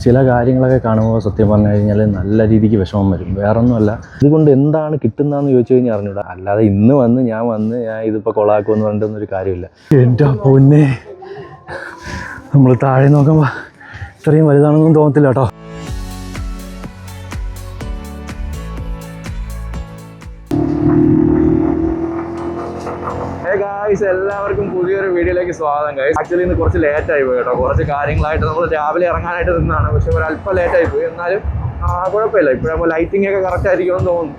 ചില കാര്യങ്ങളൊക്കെ കാണുമ്പോൾ സത്യം പറഞ്ഞു കഴിഞ്ഞാൽ നല്ല രീതിക്ക് വിഷമം വരും. വേറൊന്നുമല്ല, ഇതുകൊണ്ട് എന്താണ് കിട്ടുന്നതെന്ന് ചോദിച്ചു കഴിഞ്ഞാൽ അറിഞ്ഞൂടാ. അല്ലാതെ ഇന്ന് വന്ന് ഞാൻ ഇതിപ്പോൾ കൊളാക്കുമെന്ന് പറഞ്ഞിട്ടൊന്നൊരു കാര്യമില്ല. എൻ്റെ പൊന്നെ, നമ്മൾ താഴെ നോക്കുമ്പോൾ ഇത്രയും വലുതാണെന്നൊന്നും തോന്നത്തില്ല കേട്ടോ. എല്ലാവർക്കും പുതിയൊരു വീഡിയോയിലേക്ക് സ്വാഗതം. ഗൈസ്, ആക്ച്വലി ഇന്ന് കുറച്ച് ലേറ്റായി പോയി കേട്ടോ. കുറച്ച് കാര്യങ്ങളായിട്ട് നമ്മൾ രാവിലെ ഇറങ്ങാനായിട്ട് നിന്നാണ്, പക്ഷെ ഒരല്പം ലേറ്റായി പോയി. എന്നാലും കുഴപ്പമില്ല, ഇപ്പോഴപ്പോൾ ലൈറ്റിംഗ് ഒക്കെ കറക്റ്റ് ആയിരിക്കുമെന്ന് തോന്നുന്നു.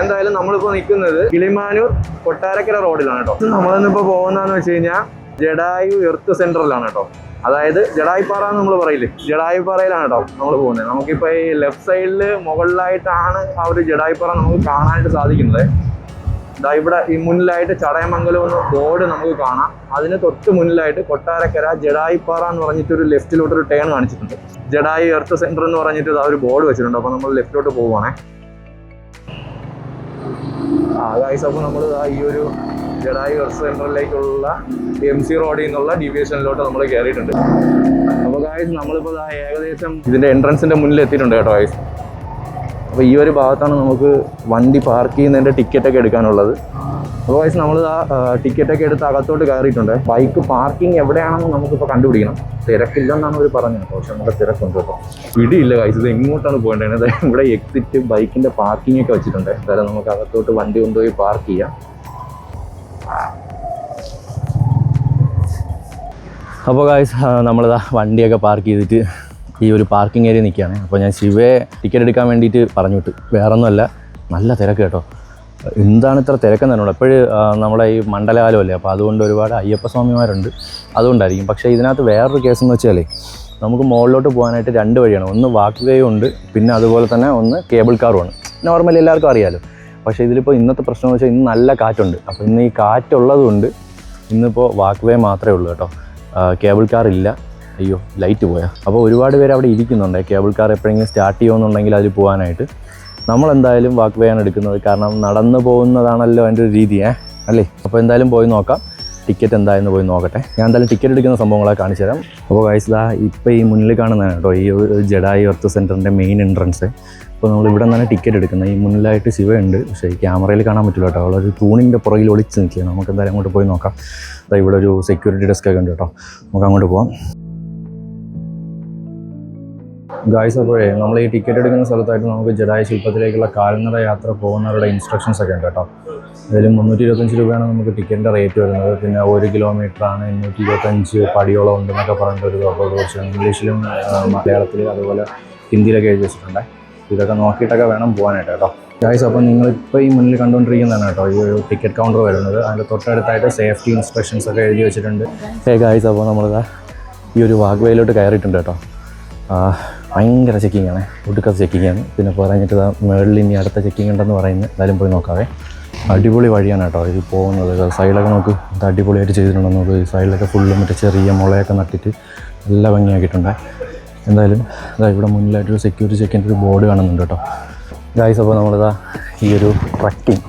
എന്തായാലും നമ്മളിപ്പോൾ നിൽക്കുന്നത് കിളിമാനൂർ കൊട്ടാരക്കര റോഡിലാണ് കേട്ടോ. നമ്മളിന്നിപ്പോൾ പോകുന്നതെന്ന് വെച്ച് കഴിഞ്ഞാൽ ജഡായു എർത്ത് സെൻറ്ററിലാണ് കേട്ടോ. അതായത് ജഡായിപ്പാറ എന്ന് നമ്മൾ പറയില്ലേ, ജഡായിപ്പാറയിലാണ് കേട്ടോ നമ്മൾ പോകുന്നത്. നമുക്കിപ്പോൾ ഈ ലെഫ്റ്റ് സൈഡിൽ മുകളിലായിട്ടാണ് ആ ഒരു ജഡായിപ്പാറ നമുക്ക് കാണാനായിട്ട് സാധിക്കുന്നത്. ഇവിടെ ഈ മുന്നിലായിട്ട് ചടയമംഗലം എന്ന ബോർഡ് നമുക്ക് കാണാം. അതിന് തൊട്ട് മുന്നിലായിട്ട് കൊട്ടാരക്കര ജഡായിപ്പാറ എന്ന് പറഞ്ഞിട്ടൊരു ലെഫ്റ്റിലോട്ടൊരു ടേൺ കാണിച്ചിട്ടുണ്ട്. ജഡായു എർത്ത് സെൻറ്റർ എന്ന് പറഞ്ഞിട്ട് ഒരു ബോർഡ് വെച്ചിട്ടുണ്ട്. അപ്പോൾ നമ്മൾ ലെഫ്റ്റിലോട്ട് പോവുകയാണേ. ഗൈസ്, അപ്പോൾ നമ്മൾ ഈ ഒരു ജഡായു എർത്ത് സെൻറ്ററിലേക്കുള്ള MC റോഡിൽ നിന്നുള്ള ഡീവിയേഷനിലോട്ട് നമ്മൾ കയറിയിട്ടുണ്ട്. അപ്പോൾ ഗൈസ്, നമ്മളിപ്പോൾ ഏകദേശം ഇതിൻ്റെ എൻട്രൻസിൻ്റെ മുന്നിൽ എത്തിയിട്ടുണ്ട് കേട്ടോ ഗൈസ്. അപ്പോൾ ഈ ഒരു ഭാഗത്താണ് നമുക്ക് വണ്ടി പാർക്ക് ചെയ്യുന്നതിൻ്റെ ടിക്കറ്റൊക്കെ എടുക്കാനുള്ളത്. അപ്പോൾ ഗൈസ്, നമ്മൾ ടിക്കറ്റൊക്കെ എടുത്ത് അകത്തോട്ട് കയറിയിട്ടുണ്ട്. ബൈക്ക് പാർക്കിംഗ് എവിടെയാണെന്ന് നമുക്കിപ്പോൾ കണ്ടുപിടിക്കണം. തിരക്കില്ലെന്നാണ് അവർ പറഞ്ഞത്, പക്ഷെ നമ്മുടെ തിരക്കുണ്ട് കേട്ടോ. പിടിയില്ല ഗൈസ്, ഇത് എങ്ങോട്ടാണ് പോകേണ്ടത്. ഇവിടെ എക്സിറ്റ് ബൈക്കിൻ്റെ പാർക്കിംഗ് ഒക്കെ വെച്ചിട്ടുണ്ട്. എന്തായാലും നമുക്ക് അകത്തോട്ട് വണ്ടി കൊണ്ടുപോയി പാർക്ക് ചെയ്യാം. അപ്പോൾ ഗൈസ്, നമ്മളിതാ വണ്ടിയൊക്കെ പാർക്ക് ചെയ്തിട്ട് ഈ ഒരു പാർക്കിംഗ് ഏരിയ നിൽക്കുകയാണ്. അപ്പോൾ ഞാൻ ശിവയെ ടിക്കറ്റ് എടുക്കാൻ വേണ്ടിയിട്ട് പറഞ്ഞു വിട്ടു. വേറൊന്നുമല്ല, നല്ല തിരക്ക് കേട്ടോ. എന്താണ് ഇത്ര തിരക്കെന്ന് പറഞ്ഞോളൂ. എപ്പോഴും നമ്മുടെ ഈ മണ്ഡലകാലമല്ലേ, അപ്പോൾ അതുകൊണ്ട് ഒരുപാട് അയ്യപ്പസ്വാമിമാരുണ്ട്, അതുകൊണ്ടായിരിക്കും. പക്ഷേ ഇതിനകത്ത് വേറൊരു കേസെന്ന് വെച്ചാൽ നമുക്ക് മുകളിലോട്ട് പോകാനായിട്ട് 2 വഴിയാണ്. ഒന്ന് വാക്ക് വേയും ഉണ്ട്, പിന്നെ അതുപോലെ തന്നെ ഒന്ന് കേബിൾ കാറുമാണ്. നോർമലി എല്ലാവർക്കും അറിയാമല്ലോ. പക്ഷേ ഇതിലിപ്പോൾ ഇന്നത്തെ പ്രശ്നം എന്ന് വെച്ചാൽ ഇന്ന് നല്ല കാറ്റുണ്ട്. അപ്പോൾ ഇന്ന് ഈ കാറ്റുള്ളതുകൊണ്ട് ഇന്നിപ്പോൾ വാക്ക് വേ മാത്രമേ ഉള്ളൂ കേട്ടോ. കേബിൾ കാർ ഇല്ല. അയ്യോ, ലൈറ്റ് പോയാൽ. അപ്പോൾ ഒരുപാട് പേര് അവിടെ ഇരിക്കുന്നുണ്ട്. കേബിൾ കാർ എപ്പോഴെങ്കിലും സ്റ്റാർട്ട് ചെയ്യുമെന്നുണ്ടെങ്കിൽ അതിൽ പോകാനായിട്ട് നമ്മളെന്തായാലും വാക്ക് വേ ആണ് എടുക്കുന്നത്. കാരണം നടന്നു പോകുന്നതാണല്ലോ അതിൻ്റെ ഒരു രീതി, അല്ലേ? അപ്പോൾ എന്തായാലും പോയി നോക്കാം. ടിക്കറ്റ് എന്തായെന്ന് പോയി നോക്കട്ടെ. ഞാൻ എന്തായാലും ടിക്കറ്റ് എടുക്കുന്ന സംഭവങ്ങളെ കാണിച്ചു തരാം. അപ്പോൾ ഗൈസ്, ഇപ്പോൾ ഈ മുന്നിൽ കാണുന്നതാണ് കേട്ടോ ഈ ഒരു ജഡായു എർത്ത് സെൻറ്ററിൻ്റെ മെയിൻ എൻട്രൻസ്. അപ്പോൾ നമ്മൾ ഇവിടെ നിന്നാണ് ടിക്കറ്റ് എടുക്കുന്നത്. ഈ മുന്നിലായിട്ട് ശിവയുണ്ട്, പക്ഷേ ഈ ക്യാമറയിൽ കാണാൻ പറ്റില്ല കേട്ടോ. അവളൊരു തൂണിൻ്റെ പുറകിൽ ഒളിച്ച് നിൽക്കുക. നമുക്ക് എന്തായാലും അങ്ങോട്ട് പോയി നോക്കാം. ഇവിടെ ഒരു സെക്യൂരിറ്റി ഡെസ്ക് ഒക്കെ ഉണ്ട് കേട്ടോ. നമുക്ക് അങ്ങോട്ട് പോകാം. ഗായ്സ്, അപ്പോഴേ നമ്മൾ ഈ ടിക്കറ്റ് എടുക്കുന്ന സ്ഥലത്തായിട്ട് നമുക്ക് ജഡായു ശില്പത്തിലേക്കുള്ള കാൽനട യാത്ര പോകുന്നവരുടെ ഇൻസ്ട്രക്ഷൻസ് ഒക്കെ ഉണ്ട് കേട്ടോ. അതിൽ 325 രൂപയാണ് നമുക്ക് ടിക്കറ്റിൻ്റെ റേറ്റ് വരുന്നത്. പിന്നെ 1 കിലോമീറ്ററാണ് 825 പടിയോളം ഉണ്ടെന്നൊക്കെ പറഞ്ഞിട്ടൊരു കുറച്ച് ഇംഗ്ലീഷിലും മലയാളത്തിൽ അതുപോലെ ഹിന്ദിയിലൊക്കെ എഴുതി വെച്ചിട്ടുണ്ട്. ഇതൊക്കെ നോക്കിയിട്ടൊക്കെ വേണം പോകാനായിട്ട് കേട്ടോ. ഗായ്സ്, അപ്പോൾ നിങ്ങളിപ്പോൾ ഈ മുന്നിൽ കണ്ടുകൊണ്ടിരിക്കുന്നതാണ് കേട്ടോ ഈ ഒരു ടിക്കറ്റ് കൗണ്ടർ വരുന്നത്. അതിൻ്റെ തൊട്ടടുത്തായിട്ട് സേഫ്റ്റി ഇൻസ്ട്രക്ഷൻസ് ഒക്കെ എഴുതി വെച്ചിട്ടുണ്ട്. ഗായ്സ്, അപ്പോൾ നമ്മളിതാ ഈ ഒരു വാക്ക് വേയിലോട്ട് കയറിയിട്ടുണ്ട് കേട്ടോ. ഭയങ്കര ചെക്കിങ്ങാണ്, ഒടുക്കത്തെ ചെക്കിങ്ങാണ്. പിന്നെ പറഞ്ഞിട്ട് മുകളിൽ ഇനി അടുത്ത ചെക്കിങ് ഉണ്ടെന്ന് പറയുന്നത്. എന്തായാലും പോയി നോക്കാവേ. അടിപൊളി വഴിയാണ് കേട്ടോ ഇത് പോകുന്നത്. സൈഡൊക്കെ നോക്ക്, ഇത് അടിപൊളിയായിട്ട് ചെയ്തിട്ടുണ്ടെന്ന് നോക്ക്. ഈ സൈഡിലൊക്കെ ഫുള്ള് മറ്റേ ചെറിയ മുളയൊക്കെ നട്ടിട്ട് നല്ല ഭംഗിയാക്കിയിട്ടുണ്ട്. എന്തായാലും ഇവിടെ മുന്നിലായിട്ടൊരു സെക്യൂരിറ്റി ചെക്കിൻ്റെ ഒരു ബോർഡ് കാണുന്നുണ്ട് കേട്ടോ. ഗായ്സ്, അപ്പോൾ നമ്മളിതാ ഈ ഒരു ട്രക്കിങ്,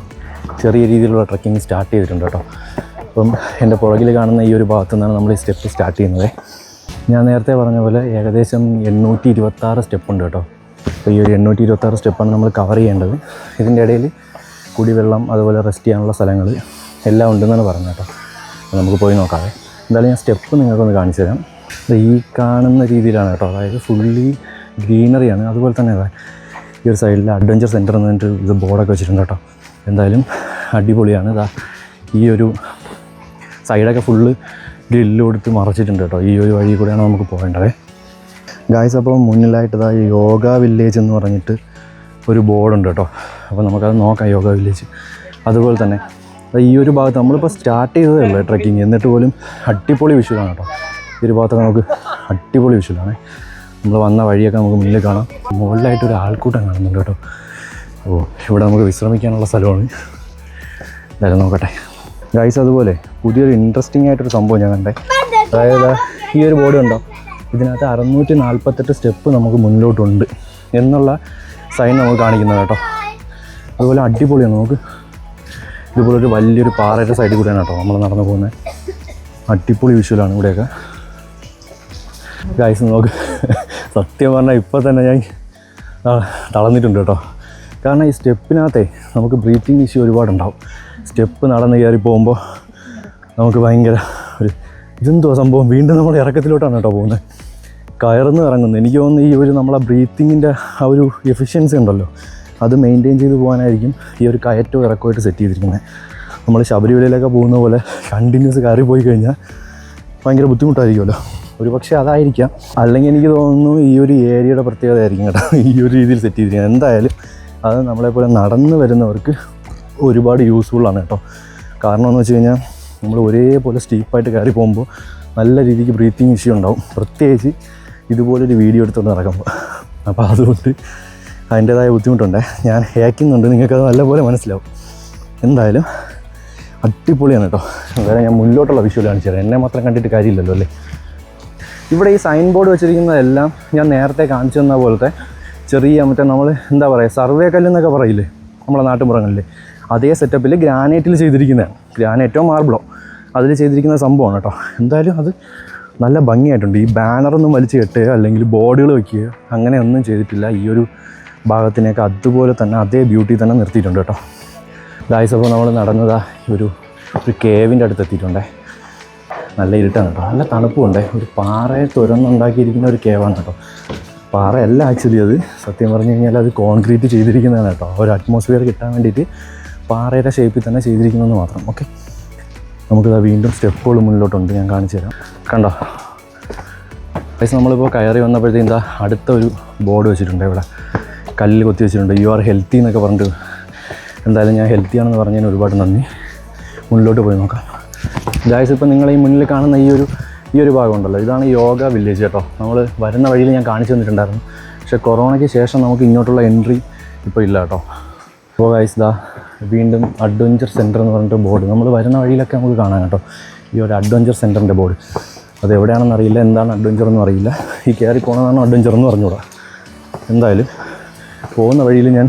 ചെറിയ രീതിയിലുള്ള ട്രക്കിങ് സ്റ്റാർട്ട് ചെയ്തിട്ടുണ്ട് കേട്ടോ. അപ്പം എൻ്റെ പുറകിൽ കാണുന്ന ഈ ഒരു ഭാഗത്തു നിന്നാണ് നമ്മൾ ഈ സ്റ്റെപ്പ് സ്റ്റാർട്ട് ചെയ്യുന്നത്. ഞാൻ നേരത്തെ പറഞ്ഞ പോലെ ഏകദേശം 826 സ്റ്റെപ്പുണ്ട് കേട്ടോ. അപ്പോൾ ഈ ഒരു 826 സ്റ്റെപ്പാണ് നമ്മൾ കവർ ചെയ്യേണ്ടത്. ഇതിൻ്റെ ഇടയിൽ കുടിവെള്ളം അതുപോലെ റെസ്റ്റ് ചെയ്യാനുള്ള സ്ഥലങ്ങൾ എല്ലാം ഉണ്ടെന്നാണ് പറഞ്ഞത് കേട്ടോ. അപ്പോൾ നമുക്ക് പോയി നോക്കാവേ. എന്തായാലും ഞാൻ സ്റ്റെപ്പ് നിങ്ങൾക്കൊന്ന് കാണിച്ചു തരാം. ഈ കാണുന്ന രീതിയിലാണ് കേട്ടോ. അതായത് ഫുള്ളി ഗ്രീനറിയാണ്. അതുപോലെ തന്നെ ഈ ഒരു സൈഡിൽ അഡ്വഞ്ചർ സെൻറ്റർ എന്ന് പറഞ്ഞിട്ട് ഇത് ബോർഡൊക്കെ വെച്ചിട്ടുണ്ട് കേട്ടോ. എന്തായാലും അടിപൊളിയാണ്. ഈ ഒരു സൈഡൊക്കെ ഫുള്ള് ഗ്രില്ല് കൊടുത്ത് മറച്ചിട്ടുണ്ട് കേട്ടോ. ഈ ഒരു വഴി കൂടെയാണ് നമുക്ക് പോകേണ്ടത്. ഗായ്സ്, അപ്പോൾ മുന്നിലായിട്ട് യോഗ വില്ലേജ് എന്ന് പറഞ്ഞിട്ട് ഒരു ബോർഡുണ്ട് കേട്ടോ. അപ്പോൾ നമുക്കത് നോക്കാം, യോഗ വില്ലേജ്. അതുപോലെ തന്നെ ഈ ഒരു ഭാഗത്ത് നമ്മളിപ്പോൾ സ്റ്റാർട്ട് ചെയ്തതേ ഉള്ളൂ ട്രക്കിങ്, എന്നിട്ട് പോലും അടിപൊളി വിഷ്വലാണ് കേട്ടോ. ഈ ഒരു ഭാഗത്തൊക്കെ നമുക്ക് അടിപൊളി വിഷ്വലാണ്. നമ്മൾ വന്ന വഴിയൊക്കെ നമുക്ക് മുന്നിൽ കാണാം. മുകളിലായിട്ടൊരു ആൾക്കൂട്ടം കാണുന്നുണ്ട് കേട്ടോ. ഇവിടെ നമുക്ക് വിശ്രമിക്കാനുള്ള സ്ഥലമാണ്. എന്തായാലും നോക്കട്ടെ ഗൈസ്. അതുപോലെ പുതിയൊരു ഇൻട്രസ്റ്റിംഗ് ആയിട്ടൊരു സംഭവം ഞാൻ കണ്ടേ. അതായത് ഈ ഒരു ബോർഡ് കണ്ടോ, ഇതിനകത്ത് 648 സ്റ്റെപ്പ് നമുക്ക് മുന്നിലോട്ടുണ്ട് എന്നുള്ള സൈൻ നമുക്ക് കാണിക്കുന്നത് കേട്ടോ. അതുപോലെ അടിപൊളിയാണ്. നമുക്ക് ഇതുപോലെ ഒരു വലിയൊരു പാറയുടെ സൈഡിൽ കൂടെയാണ് കേട്ടോ നമ്മൾ നടന്നു പോകുന്നത്. അടിപൊളി വിഷ്വലാണ് ഇവിടെയൊക്കെ. ഗൈസ് നോക്ക്, സത്യം പറഞ്ഞാൽ ഇപ്പോൾ തന്നെ ഞാൻ തളർന്നിട്ടുണ്ട് കേട്ടോ. കാരണം ഈ സ്റ്റെപ്പിനകത്തെ നമുക്ക് ബ്രീത്തിങ് ഇഷ്യൂ ഒരുപാടുണ്ടാവും. സ്റ്റെപ്പ് നടന്ന് കയറി പോകുമ്പോൾ നമുക്ക് ഭയങ്കര ഒരു ഇതെന്തോ സംഭവം, വീണ്ടും നമ്മൾ ഇറക്കത്തിലോട്ടാണ് കേട്ടോ പോകുന്നത്. കയറുന്നു ഇറങ്ങുന്നു. എനിക്ക് തോന്നുന്നു ഈ ഒരു നമ്മളെ ബ്രീത്തിങ്ങിൻ്റെ ആ ഒരു എഫിഷ്യൻസി ഉണ്ടല്ലോ, അത് മെയിൻറ്റെയിൻ ചെയ്ത് പോകാനായിരിക്കും ഈ ഒരു കയറ്റവും ഇറക്കമായിട്ട് സെറ്റ് ചെയ്തിരിക്കുന്നത്. നമ്മൾ ശബരിമലയിലൊക്കെ പോകുന്ന പോലെ കണ്ടിന്യൂസ് കയറി പോയി കഴിഞ്ഞാൽ ഭയങ്കര ബുദ്ധിമുട്ടായിരിക്കുമല്ലോ. ഒരു പക്ഷേ അതായിരിക്കാം, അല്ലെങ്കിൽ എനിക്ക് തോന്നുന്നു ഈ ഒരു ഏരിയയുടെ പ്രത്യേകത ആയിരിക്കും കേട്ടോ ഈ ഒരു രീതിയിൽ സെറ്റ് ചെയ്തിരിക്കുന്നത്. എന്തായാലും അത് നമ്മളെപ്പോലെ നടന്ന് വരുന്നവർക്ക് ഒരുപാട് യൂസ്ഫുള്ളാണ് കേട്ടോ. കാരണം എന്ന് വെച്ച് കഴിഞ്ഞാൽ നമ്മൾ ഒരേപോലെ സ്റ്റീപ്പായിട്ട് കയറി പോകുമ്പോൾ നല്ല രീതിക്ക് ബ്രീത്തിങ് ഇഷ്യൂ ഉണ്ടാവും, പ്രത്യേകിച്ച് ഇതുപോലൊരു വീഡിയോ എടുത്തുകൊണ്ട് നടക്കുമ്പോൾ. അപ്പോൾ അതുകൊണ്ട് അതിൻ്റേതായ ബുദ്ധിമുട്ടുണ്ട്. ഞാൻ ഹാക്കിങ്ങുണ്ട്, നിങ്ങൾക്കത് നല്ലപോലെ മനസ്സിലാവും. എന്തായാലും അടിപൊളിയാണ് കേട്ടോ. എന്തായാലും ഞാൻ മുന്നോട്ടുള്ള വിഷ്വൽ കാണിച്ചു തരാം. എന്നെ മാത്രം കണ്ടിട്ട് കാര്യമില്ലല്ലോ അല്ലേ. ഇവിടെ ഈ സൈൻ ബോർഡ് വെച്ചിരിക്കുന്നതെല്ലാം ഞാൻ നേരത്തെ കാണിച്ചു തന്ന പോലത്തെ ചെറിയ മറ്റേ നമ്മൾ എന്താ പറയുക സർവേ കല്ലെന്നൊക്കെ പറയില്ലേ നമ്മളെ നാട്ടുപുറങ്ങളിൽ, അതേ സെറ്റപ്പിൽ ഗ്രാനൈറ്റിൽ ചെയ്തിരിക്കുന്നതാണ്. ഗ്രാനൈറ്റോ മാർബിളോ അതിൽ ചെയ്തിരിക്കുന്ന സംഭവമാണ് കേട്ടോ. എന്തായാലും അത് നല്ല ഭംഗിയായിട്ടുണ്ട്. ഈ ബാനറൊന്നും വലിച്ചു കെട്ടുക അല്ലെങ്കിൽ ബോർഡുകൾ വയ്ക്കുക അങ്ങനെയൊന്നും ചെയ്തിട്ടില്ല. ഈ ഒരു ഭാഗത്തിനൊക്കെ അതുപോലെ തന്നെ അതേ ബ്യൂട്ടി തന്നെ നിർത്തിയിട്ടുണ്ട് കേട്ടോ. ഗായ്സ്, അപ്പോൾ നമ്മൾ നടന്നതാ ഒരു കേവിൻ്റെ അടുത്ത് എത്തിയിട്ടുണ്ടേ. നല്ല ഇരുട്ടാണ് കേട്ടോ, നല്ല തണുപ്പുണ്ട്. ഒരു പാറയെ തുരന്നുണ്ടാക്കിയിരിക്കുന്ന ഒരു കേവാണ് കേട്ടോ. പാറയല്ല ആക്ച്വലി, അത് സത്യം പറഞ്ഞു കഴിഞ്ഞാൽ അത് കോൺക്രീറ്റ് ചെയ്തിരിക്കുന്നതാണ് കേട്ടോ. ഒരു അറ്റ്മോസ്ഫിയർ കിട്ടാൻ വേണ്ടിയിട്ട് പാറയുടെ ഷേപ്പിൽ തന്നെ ചെയ്തിരിക്കുന്നതെന്ന് മാത്രം. ഓക്കെ, നമുക്കിതാ വീണ്ടും സ്റ്റെപ്പുകൾ മുന്നിലോട്ടുണ്ട്, ഞാൻ കാണിച്ചു തരാം. കണ്ടോ ഗൈസ്, നമ്മളിപ്പോൾ കയറി വന്നപ്പോഴത്തേക്കും എന്താ അടുത്ത ഒരു ബോർഡ് വെച്ചിട്ടുണ്ട്. ഇവിടെ കല്ലിൽ കൊത്തി വെച്ചിട്ടുണ്ട്, യു ആർ ഹെൽത്തി എന്നൊക്കെ പറഞ്ഞിട്ട്. എന്തായാലും ഞാൻ ഹെൽത്തി ആണെന്ന് പറഞ്ഞതിന് ഒരുപാട് നന്ദി. മുന്നിലോട്ട് പോയി നോക്കാം. ഗൈസ്, ഇപ്പോൾ നിങ്ങൾ ഈ മുന്നിൽ കാണുന്ന ഈ ഒരു ഭാഗം ഉണ്ടല്ലോ, ഇതാണ് യോഗ വില്ലേജ് കേട്ടോ. നമ്മൾ വരുന്ന വഴിയിൽ ഞാൻ കാണിച്ചു തന്നിട്ടുണ്ടായിരുന്നു. പക്ഷേ കൊറോണയ്ക്ക് ശേഷം നമുക്ക് ഇങ്ങോട്ടുള്ള എൻട്രി ഇപ്പോൾ ഇല്ല കേട്ടോ. അപ്പോൾ ഗൈസ്, ദാ വീണ്ടും അഡ്വഞ്ചർ സെൻറ്റർ എന്ന് പറഞ്ഞിട്ട് ബോർഡ് നമ്മൾ വരുന്ന വഴിയിലൊക്കെ നമുക്ക് കാണാം കേട്ടോ. ഈ ഒരു അഡ്വഞ്ചർ സെൻറ്ററിൻ്റെ ബോർഡ്, അത് എവിടെയാണെന്ന് അറിയില്ല, എന്താണ് അഡ്വഞ്ചർ എന്നും അറിയില്ല. ഈ കയറി പോകണമെന്നാണ് അഡ്വഞ്ചർ എന്ന് പറഞ്ഞുകൂടാ. എന്തായാലും പോകുന്ന വഴിയിൽ ഞാൻ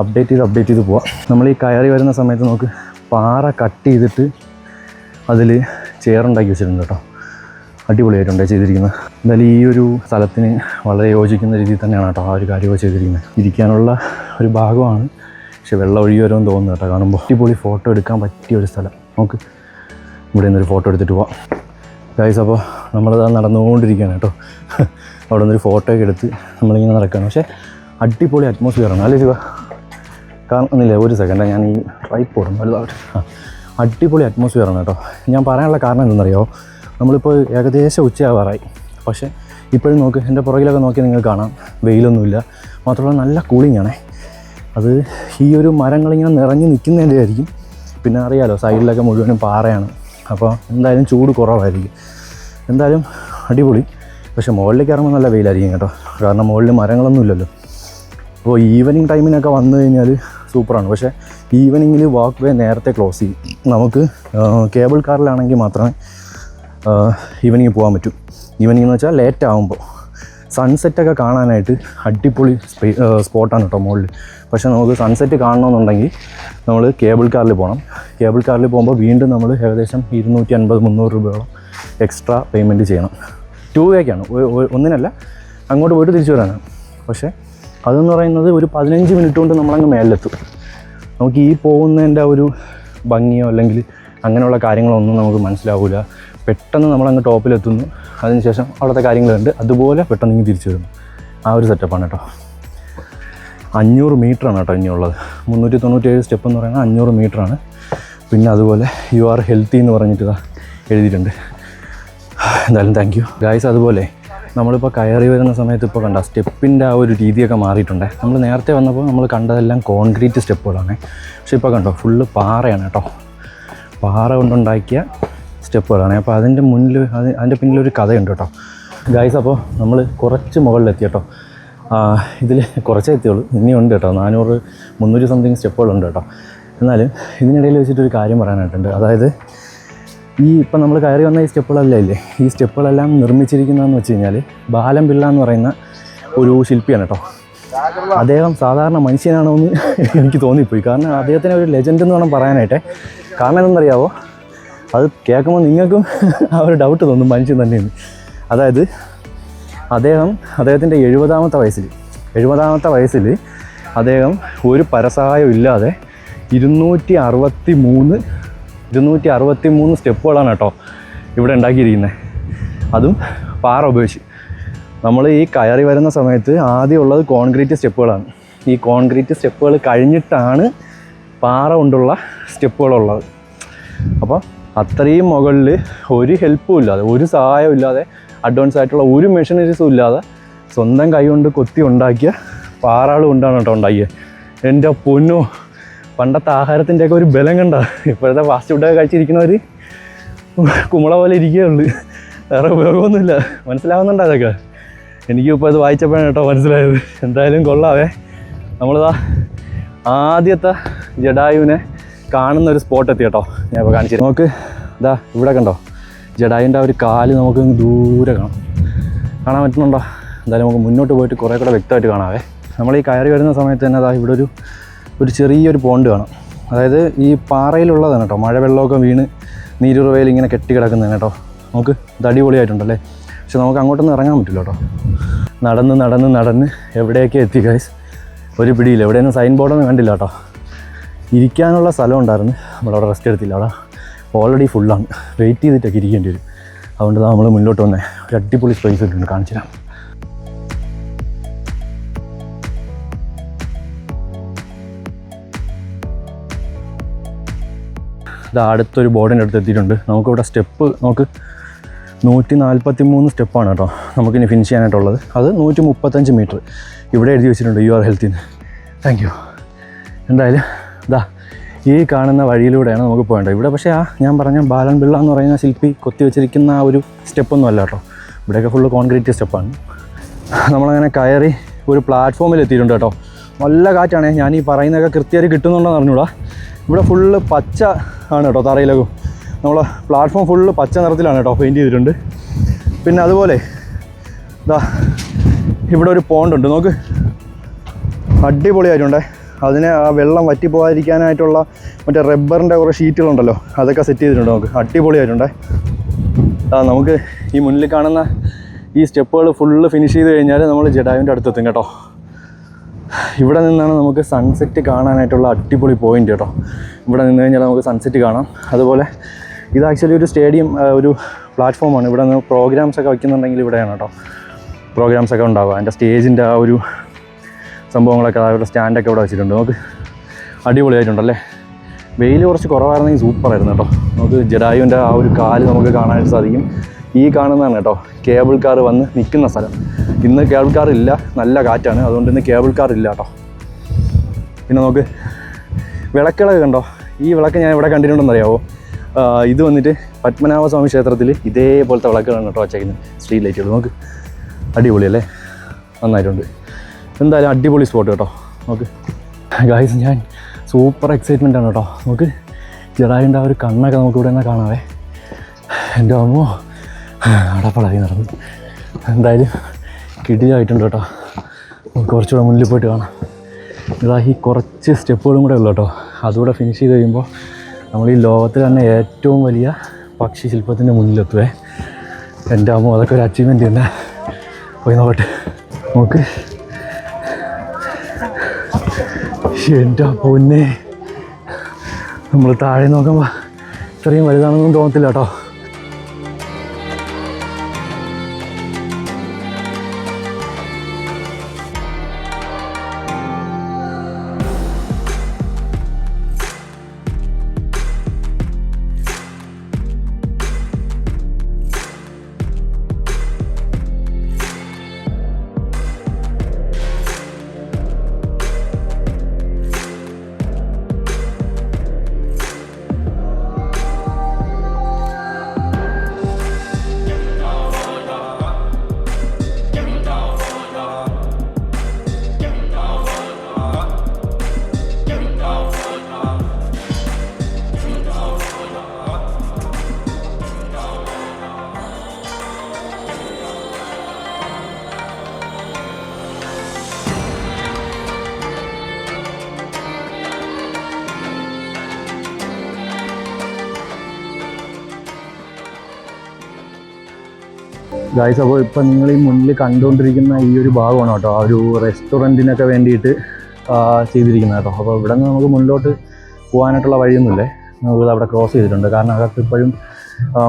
അപ്ഡേറ്റ് ചെയ്ത് പോവാം. നമ്മൾ ഈ കയറി വരുന്ന സമയത്ത് നമുക്ക് പാറ കട്ട് ചെയ്തിട്ട് അതിൽ ചെയറുണ്ടാക്കി വെച്ചിട്ടുണ്ട് കേട്ടോ. അടിപൊളിയായിട്ടുണ്ട് ചെയ്തിരിക്കുന്നത്. എന്തായാലും ഈ ഒരു സ്ഥലത്തിന് വളരെ യോജിക്കുന്ന രീതിയിൽ തന്നെയാണ് കേട്ടോ ആ ഒരു കാര്യമൊക്കെ ചെയ്തിരിക്കുന്നത്. ഇരിക്കാനുള്ള ഒരു ഭാഗമാണ്, പക്ഷെ വെള്ളം ഒഴുകി വരുമെന്ന് തോന്നുന്നു കേട്ടോ കാണുമ്പോൾ. അടിപൊളി ഫോട്ടോ എടുക്കാൻ പറ്റിയ ഒരു സ്ഥലം. നമുക്ക് ഇവിടെ നിന്നൊരു ഫോട്ടോ എടുത്തിട്ട് പോവാം ഗൈസ്. അപ്പോൾ നമ്മളത് നടന്നുകൊണ്ടിരിക്കുകയാണ് കേട്ടോ. അവിടെ നിന്നൊരു ഫോട്ടോ ഒക്കെ എടുത്ത് നമ്മളിങ്ങനെ നടക്കുകയാണ്. പക്ഷേ അടിപൊളി അറ്റ്മോസ്ഫിയറാണ് അല്ലേ ശിവ? കാണുന്നില്ല, ഒരു സെക്കൻഡ് ഞാൻ ഈ ട്രൈപ്പോഡ് വലുതാവട്ടെ. അടിപൊളി അറ്റ്മോസ്ഫിയറാണ് കേട്ടോ. ഞാൻ പറയാനുള്ള കാരണം എന്തെന്നറിയാമോ, നമ്മളിപ്പോൾ ഏകദേശം ഉച്ചയാവാറായി, പക്ഷേ ഇപ്പോഴും നോക്ക്, എൻ്റെ പുറകിലൊക്കെ നോക്കിയാൽ നിങ്ങൾക്ക് കാണാം വെയിലൊന്നുമില്ല. മാത്രമല്ല നല്ല കൂളിംഗ് ആണേ. അത് ഈ ഒരു മരങ്ങളിങ്ങനെ നിറഞ്ഞ് നിൽക്കുന്നതിൻ്റെ ആയിരിക്കും. പിന്നെ അറിയാലോ സൈഡിലൊക്കെ മുഴുവനും പാറയാണ്, അപ്പോൾ എന്തായാലും ചൂട് കുറവായിരിക്കും. എന്തായാലും അടിപൊളി. പക്ഷേ മുകളിലേക്ക് ഇറങ്ങുമ്പോൾ നല്ല വെയിലായിരിക്കും കേട്ടോ, കാരണം മുകളിൽ മരങ്ങളൊന്നും ഇല്ലല്ലോ. അപ്പോൾ ഈവനിങ് ടൈമിനൊക്കെ വന്നു കഴിഞ്ഞാൽ സൂപ്പറാണ്. പക്ഷേ ഈവനിങ്ങിൽ വാക്ക് വേ നേരത്തെ ക്ലോസ് ചെയ്യും. നമുക്ക് കേബിൾ കാറിലാണെങ്കിൽ മാത്രമേ ഈവനിങ് പോകാൻ പറ്റൂ. ഈവനിങ് എന്ന് വെച്ചാൽ ലേറ്റ് ആകുമ്പോൾ സൺസെറ്റൊക്കെ കാണാനായിട്ട് അടിപൊളി സ്പോട്ടാണ് കേട്ടോ മുകളിൽ. പക്ഷേ നമുക്ക് സൺസെറ്റ് കാണണമെന്നുണ്ടെങ്കിൽ നമ്മൾ കേബിൾ കാറിൽ പോകണം. കേബിൾ കാറിൽ പോകുമ്പോൾ വീണ്ടും നമ്മൾ ഏകദേശം 250-300 രൂപയോളം എക്സ്ട്രാ പേയ്മെൻറ്റ് ചെയ്യണം. 2 വേക്കാണ്, ഒന്നിനല്ല, അങ്ങോട്ട് പോയിട്ട് തിരിച്ചു വരാനാണ്. പക്ഷേ അതെന്ന് പറയുന്നത് ഒരു 15 മിനിറ്റ് കൊണ്ട് നമ്മളങ്ങ് മേലെത്തും. നമുക്ക് ഈ പോകുന്നതിൻ്റെ ഒരു ഭംഗിയോ അല്ലെങ്കിൽ അങ്ങനെയുള്ള കാര്യങ്ങളൊന്നും നമുക്ക് മനസ്സിലാവില്ല. പെട്ടെന്ന് നമ്മളങ്ങ് ടോപ്പിലെത്തുന്നു, അതിനുശേഷം അവിടുത്തെ കാര്യങ്ങളുണ്ട്, അതുപോലെ പെട്ടെന്ന് ഇങ്ങനെ തിരിച്ചു വരുന്നു. ആ ഒരു സെറ്റപ്പാണ് കേട്ടോ. 500 മീറ്ററാണ് കേട്ടോ ഇനിയുള്ളത്. 397 സ്റ്റെപ്പ് എന്ന് പറയുന്നത് 500 മീറ്ററാണ്. പിന്നെ അതുപോലെ യു ആർ ഹെൽത്തി എന്ന് പറഞ്ഞിട്ട് എഴുതിയിട്ടുണ്ട്. എന്തായാലും താങ്ക് യു ഗായ്സ്. അതുപോലെ നമ്മളിപ്പോൾ കയറി വരുന്ന സമയത്ത് ഇപ്പോൾ കണ്ട സ്റ്റെപ്പിൻ്റെ ആ ഒരു രീതിയൊക്കെ മാറിയിട്ടുണ്ട്. നമ്മൾ നേരത്തെ വന്നപ്പോൾ നമ്മൾ കണ്ടതെല്ലാം കോൺക്രീറ്റ് സ്റ്റെപ്പുകളാണ്, പക്ഷേ ഇപ്പോൾ കണ്ടോ ഫുള്ള് പാറയാണ് കേട്ടോ. പാറ കൊണ്ടുണ്ടാക്കിയ സ്റ്റെപ്പുകളാണ്. അപ്പോൾ അതിൻ്റെ അതിൻ്റെ പിന്നിലൊരു കഥയുണ്ട് കേട്ടോ ഗായ്സ്. അപ്പോൾ നമ്മൾ കുറച്ച് മുകളിലെത്തി കേട്ടോ. ഇതിൽ കുറച്ചേ എത്തിയുള്ളൂ, ഇനിയുണ്ട് കേട്ടോ. 400-300 സംതിങ് സ്റ്റെപ്പുകളുണ്ട് കേട്ടോ. എന്നാലും ഇതിനിടയിൽ വെച്ചിട്ടൊരു കാര്യം പറയാനായിട്ടുണ്ട്. അതായത് ഈ ഇപ്പം നമ്മൾ കയറി വന്ന ഈ സ്റ്റെപ്പുകളെല്ലാം ഇല്ലേ, ഈ സ്റ്റെപ്പുകളെല്ലാം നിർമ്മിച്ചിരിക്കുന്നതെന്ന് വെച്ച് കഴിഞ്ഞാൽ ബാലം പിള്ള എന്ന് പറയുന്ന ഒരു ശില്പിയാണ് കേട്ടോ. അദ്ദേഹം സാധാരണ മനുഷ്യനാണോ എന്ന് എനിക്ക് തോന്നിപ്പോയി. കാരണം അദ്ദേഹത്തിന് ഒരു ലെജൻഡ് എന്ന് വേണം പറയാനായിട്ട്. കാരണം എന്തെന്നറിയാവോ, അത് കേൾക്കുമ്പോൾ നിങ്ങൾക്കും ആ ഒരു ഡൗട്ട് തോന്നും മനുഷ്യൻ തന്നെയാണ്. അതായത് അദ്ദേഹത്തിൻ്റെ 70ാമത്തെ വയസ്സിൽ അദ്ദേഹം ഒരു പരസഹായം ഇല്ലാതെ 263 സ്റ്റെപ്പുകളാണ് കേട്ടോ ഇവിടെ ഉണ്ടാക്കിയിരിക്കുന്നത്. അതും പാറ ഉപയോഗിച്ച്. നമ്മൾ ഈ കയറി വരുന്ന സമയത്ത് ആദ്യം ഉള്ളത് കോൺക്രീറ്റ് സ്റ്റെപ്പുകളാണ്. ഈ കോൺക്രീറ്റ് സ്റ്റെപ്പുകൾ കഴിഞ്ഞിട്ടാണ് പാറ കൊണ്ടുള്ള സ്റ്റെപ്പുകളുള്ളത്. അപ്പോൾ അത്രയും മുകളിൽ ഒരു ഹെൽപ്പും ഇല്ലാതെ, ഒരു സഹായവും ഇല്ലാതെ, അഡ്വാൻസ് ആയിട്ടുള്ള ഒരു മെഷീനറീസും ഇല്ലാതെ സ്വന്തം കൈ കൊണ്ട് കൊത്തി ഉണ്ടാക്കിയ പാറകൾ കൊണ്ടാണ് കേട്ടോ ഉണ്ടാക്കിയത്. എൻ്റെ പൊന്നോ, പണ്ടത്തെ ആഹാരത്തിൻ്റെയൊക്കെ ഒരു ബലം കണ്ട. ഇപ്പോഴത്തെ ഫാസ്റ്റ് ഫുഡൊക്കെ കഴിച്ചിരിക്കുന്നവർ കുമ്പള പോലെ ഇരിക്കുകയുള്ളൂ, വേറെ ഉപയോഗമൊന്നുമില്ല. മനസ്സിലാവുന്നുണ്ടോ അതൊക്കെ? എനിക്കിപ്പോൾ ഇത് വായിച്ചപ്പോഴാണ് കേട്ടോ മനസ്സിലായത്. എന്തായാലും കൊള്ളാവേ. നമ്മളിതാ ആദ്യത്തെ ജഡായുവിനെ കാണുന്ന ഒരു സ്പോട്ട് എത്തി കേട്ടോ. ഞാൻ ഇപ്പോൾ കാണിച്ചു നമുക്ക്. ഇതാ ഇവിടെ കണ്ടോ, ജഡായുവിൻ്റെ ആ ഒരു കാല് നമുക്ക് ദൂരെ കാണാൻ പറ്റുന്നുണ്ടോ? എന്തായാലും നമുക്ക് മുന്നോട്ട് പോയിട്ട് കുറേ കൂടെ വ്യക്തമായിട്ട് കാണാവേ. നമ്മൾ ഈ കയറി വരുന്ന സമയത്ത് തന്നെ അതാ ഇവിടെ ഒരു ചെറിയൊരു പോണ്ട് കാണാം. അതായത് ഈ പാറയിലുള്ളതാണ് കേട്ടോ. മഴവെള്ളമൊക്കെ വീണ് നീരുറവയിൽ ഇങ്ങനെ കെട്ടിക്കിടക്കുന്നതാണ് കേട്ടോ. നമുക്ക് ഇത് അടിപൊളിയായിട്ടുണ്ടല്ലേ. പക്ഷെ നമുക്ക് അങ്ങോട്ടൊന്നും ഇറങ്ങാൻ പറ്റില്ല കേട്ടോ. നടന്ന് എവിടെയൊക്കെ എത്തി ഗൈസ്, ഒരു പിടിയില്ല. എവിടെയൊന്നും സൈൻ ബോർഡൊന്നും കണ്ടില്ല കേട്ടോ. ഇരിക്കാനുള്ള സ്ഥലം ഉണ്ടായിരുന്നു, നമ്മളവിടെ റെസ്റ്റ് എടുത്തില്ല. അവിടെ ഓൾറെഡി ഫുള്ളാണ്. വെയിറ്റ് ചെയ്തിട്ടൊക്കെ ഇരിക്കേണ്ടി വരും. അതുകൊണ്ട് നമ്മൾ മുന്നോട്ട് വന്നേ. ഒരു അടിപൊളി സ്പേസ് ഇട്ടുണ്ട്, കാണിച്ചു തരാം. ഇത് അടുത്തൊരു ബോർഡിൻ്റെ അടുത്ത് എത്തിയിട്ടുണ്ട്. നമുക്കിവിടെ സ്റ്റെപ്പ് നോക്ക്, 143 സ്റ്റെപ്പാണ് കേട്ടോ നമുക്കിനി ഫിനിഷ് ചെയ്യാനായിട്ടുള്ളത്. അത് 135 മീറ്റർ ഇവിടെ എഴുതി വെച്ചിട്ടുണ്ട്, യു ആർ ഹെൽത്തിന്ന്. Thank you. എന്തായാലും ഇതാ ഈ കാണുന്ന വഴിയിലൂടെയാണ് നമുക്ക് പോകേണ്ടത്. ഇവിടെ പക്ഷേ ഞാൻ പറഞ്ഞ ബാലൻ പിള്ള എന്ന് പറയുന്ന ശില്പി കൊത്തി വെച്ചിരിക്കുന്ന ആ ഒരു സ്റ്റെപ്പൊന്നും അല്ല കേട്ടോ. ഇവിടെയൊക്കെ ഫുള്ള് കോൺക്രീറ്റ് സ്റ്റെപ്പാണ്. നമ്മളങ്ങനെ കയറി ഒരു പ്ലാറ്റ്ഫോമിൽ എത്തിയിട്ടുണ്ട് കേട്ടോ. നല്ല കാറ്റാണ്. ഞാൻ ഈ പറയുന്നതൊക്കെ കൃത്യമായിട്ട് കിട്ടുന്നുണ്ടോയെന്ന് അറിഞ്ഞൂടാ. ഇവിടെ ഫുള്ള് പച്ച ആണ് കേട്ടോ തറയിലേക്കും. നമ്മൾ പ്ലാറ്റ്ഫോം ഫുള്ള് പച്ച നിറത്തിലാണ് കേട്ടോ പെയിൻറ്റ് ചെയ്തിട്ടുണ്ട്. പിന്നെ അതുപോലെ ഇതാ ഇവിടെ ഒരു പോണ്ടുണ്ട് നോക്ക്, അടിപൊളിയായിട്ടുണ്ടേ. അതിനെ ആ വെള്ളം വറ്റിപ്പോകാതിരിക്കാനായിട്ടുള്ള മറ്റേ റബ്ബറിൻ്റെ കുറേ ഷീറ്റുകളുണ്ടല്ലോ, അതൊക്കെ സെറ്റ് ചെയ്തിട്ടുണ്ട് നമുക്ക്. അടിപൊളിയായിട്ടുണ്ടേ. നമുക്ക് ഈ മുന്നിൽ കാണുന്ന ഈ സ്റ്റെപ്പുകൾ ഫുള്ള് ഫിനിഷ് ചെയ്ത് കഴിഞ്ഞാൽ നമ്മൾ ജഡായുവിൻ്റെ അടുത്തെത്തും കേട്ടോ. ഇവിടെ നിന്നാണ് നമുക്ക് സൺസെറ്റ് കാണാനായിട്ടുള്ള അടിപൊളി പോയിൻ്റ് കേട്ടോ. ഇവിടെ നിന്ന് കഴിഞ്ഞാൽ നമുക്ക് സൺസെറ്റ് കാണാം. അതുപോലെ ഇത് ആക്ച്വലി ഒരു സ്റ്റേഡിയം, ഒരു പ്ലാറ്റ്ഫോമാണ്. ഇവിടെ നിന്ന് പ്രോഗ്രാംസൊക്കെ വയ്ക്കുന്നുണ്ടെങ്കിൽ ഇവിടെയാണ് കേട്ടോ പ്രോഗ്രാംസൊക്കെ ഉണ്ടാവുക. അതിൻ്റെ സ്റ്റേജിൻ്റെ ആ ഒരു സംഭവങ്ങളൊക്കെ അവിടെ സ്റ്റാൻഡൊക്കെ ഇവിടെ വെച്ചിട്ടുണ്ട്. നമുക്ക് അടിപൊളിയായിട്ടുണ്ടല്ലേ. വെയിൽ കുറച്ച് കുറവായിരുന്നെങ്കിൽ സൂപ്പറായിരുന്നു കേട്ടോ. നമുക്ക് ജഡായുവിൻ്റെ ആ ഒരു കാല് നമുക്ക് കാണാനായിട്ട് സാധിക്കും. ഈ കാണുന്നതാണ് കേട്ടോ കേബിൾ കാർ വന്ന് നിൽക്കുന്ന സ്ഥലം. ഇന്ന് കേബിൾ കാർ ഇല്ല, നല്ല കാറ്റാണ്, അതുകൊണ്ട് ഇന്ന് കേബിൾ കാർ ഇല്ല കേട്ടോ. പിന്നെ നമുക്ക് വിളക്കുകളൊക്കെ കണ്ടോ. ഈ വിളക്ക് ഞാൻ ഇവിടെ കണ്ടിട്ടുണ്ടെന്നറിയാമോ? ഇത് വന്നിട്ട് പത്മനാഭസ്വാമി ക്ഷേത്രത്തിൽ ഇതേപോലത്തെ വിളക്കുകളാണ് കേട്ടോ വച്ചേക്കുന്നത്, സ്ട്രീറ്റ് ലൈറ്റുകൾ. നമുക്ക് അടിപൊളിയല്ലേ, നന്നായിട്ടുണ്ട്. എന്തായാലും അടിപൊളി സ്പോട്ട് കേട്ടോ. നമുക്ക് ഗായ്സ് ഞാൻ സൂപ്പർ എക്സൈറ്റ്മെൻ്റ് ആണ് കേട്ടോ. നമുക്ക് ജഡായുൻ്റെ ആ ഒരു കണ്ണൊക്കെ നമുക്ക് ഇവിടെ നിന്ന് കാണാവേ. എൻ്റെ അമ്മോ അടപ്പളായി നടന്നു. എന്തായാലും കിടിലായിട്ടുണ്ട് കേട്ടോ. നമുക്ക് കുറച്ചുകൂടെ മുന്നിൽ പോയിട്ട് കാണാം. ഇതാ ഈ കുറച്ച് സ്റ്റെപ്പുകളും കൂടെ ഉള്ളു കേട്ടോ. അതുകൂടെ ഫിനിഷ് ചെയ്ത് കഴിയുമ്പോൾ നമ്മൾ ഈ ലോകത്തിൽ തന്നെ ഏറ്റവും വലിയ പക്ഷി ശില്പത്തിൻ്റെ മുന്നിലെത്തുവേ. എൻ്റെ അമ്മ അതൊക്കെ ഒരു അച്ചീവ്മെൻറ്റ് തന്നെ. പോയി നോക്കട്ടെ. നമുക്ക് എൻ്റെ പൊന്നെ, നമ്മൾ താഴെ നോക്കുമ്പോൾ ഇത്രയും വലുതാണെന്നൊന്നും തോന്നത്തില്ല കേട്ടോ. ഗായ്സ്, അപ്പോൾ ഇപ്പം നിങ്ങൾ ഈ മുന്നിൽ കണ്ടുകൊണ്ടിരിക്കുന്ന ഈ ഒരു ഭാഗമാണ് കേട്ടോ ആ ഒരു റെസ്റ്റോറൻറ്റിനൊക്കെ വേണ്ടിയിട്ട് ചെയ്തിരിക്കുന്നത് കേട്ടോ. അപ്പോൾ ഇവിടെ നിന്ന് നമുക്ക് മുന്നിലോട്ട് പോകാനായിട്ടുള്ള വഴിയൊന്നുമില്ലേ, നമുക്ക് അവിടെ ക്രോസ് ചെയ്തിട്ടുണ്ട്. കാരണം അകത്ത് ഇപ്പോഴും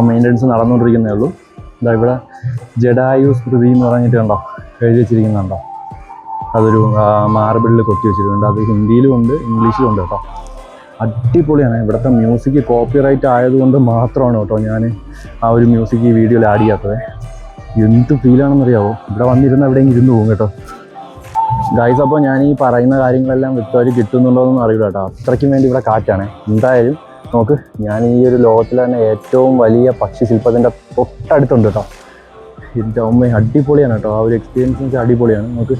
മെയിൻ്റനൻസ് നടന്നുകൊണ്ടിരിക്കുന്നേ ഉള്ളൂ. ഇതാ ഇവിടെ ജഡായു സ്മൃതി എന്ന് പറഞ്ഞിട്ട് കണ്ടോ എഴുതി വെച്ചിരിക്കുന്നുണ്ടോ, അതൊരു മാർബിളിൽ കൊത്തി വെച്ചിട്ടുണ്ട്. അത് ഹിന്ദിയിലും ഉണ്ട് ഇംഗ്ലീഷിലും ഉണ്ട് കേട്ടോ. അടിപൊളിയാണ്. ഇവിടുത്തെ മ്യൂസിക് കോപ്പിറൈറ്റ് ആയതുകൊണ്ട് മാത്രമാണ് കേട്ടോ ഞാൻ ആ ഒരു മ്യൂസിക് ഈ വീഡിയോയിൽ ആഡ് ചെയ്യാത്തത്. എന്ത് ഫീലാണെന്നറിയാവോ, ഇവിടെ വന്നിരുന്ന് എവിടെയെങ്കിലും ഇരുന്ന് പോകും കേട്ടോ. ഗൈസ്, അപ്പോൾ ഞാൻ ഈ പറയുന്ന കാര്യങ്ങളെല്ലാം വ്യക്തമായിട്ട് കിട്ടുന്നുണ്ടോയെന്നൊന്നും അറിയില്ല കേട്ടോ. അത്രയ്ക്കും വേണ്ടി ഇവിടെ കാറ്റാണ്. എന്തായാലും നോക്ക്, ഞാൻ ഈ ഒരു ലോകത്തിൽ തന്നെ ഏറ്റവും വലിയ പക്ഷി ശില്പത്തിൻ്റെ തൊട്ടടുത്തുണ്ട് കേട്ടോ. ഇതിൻ്റെ അടിപൊളിയാണ് കേട്ടോ. ആ ഒരു എക്സ്പീരിയൻസ് അടിപൊളിയാണ്. നമുക്ക്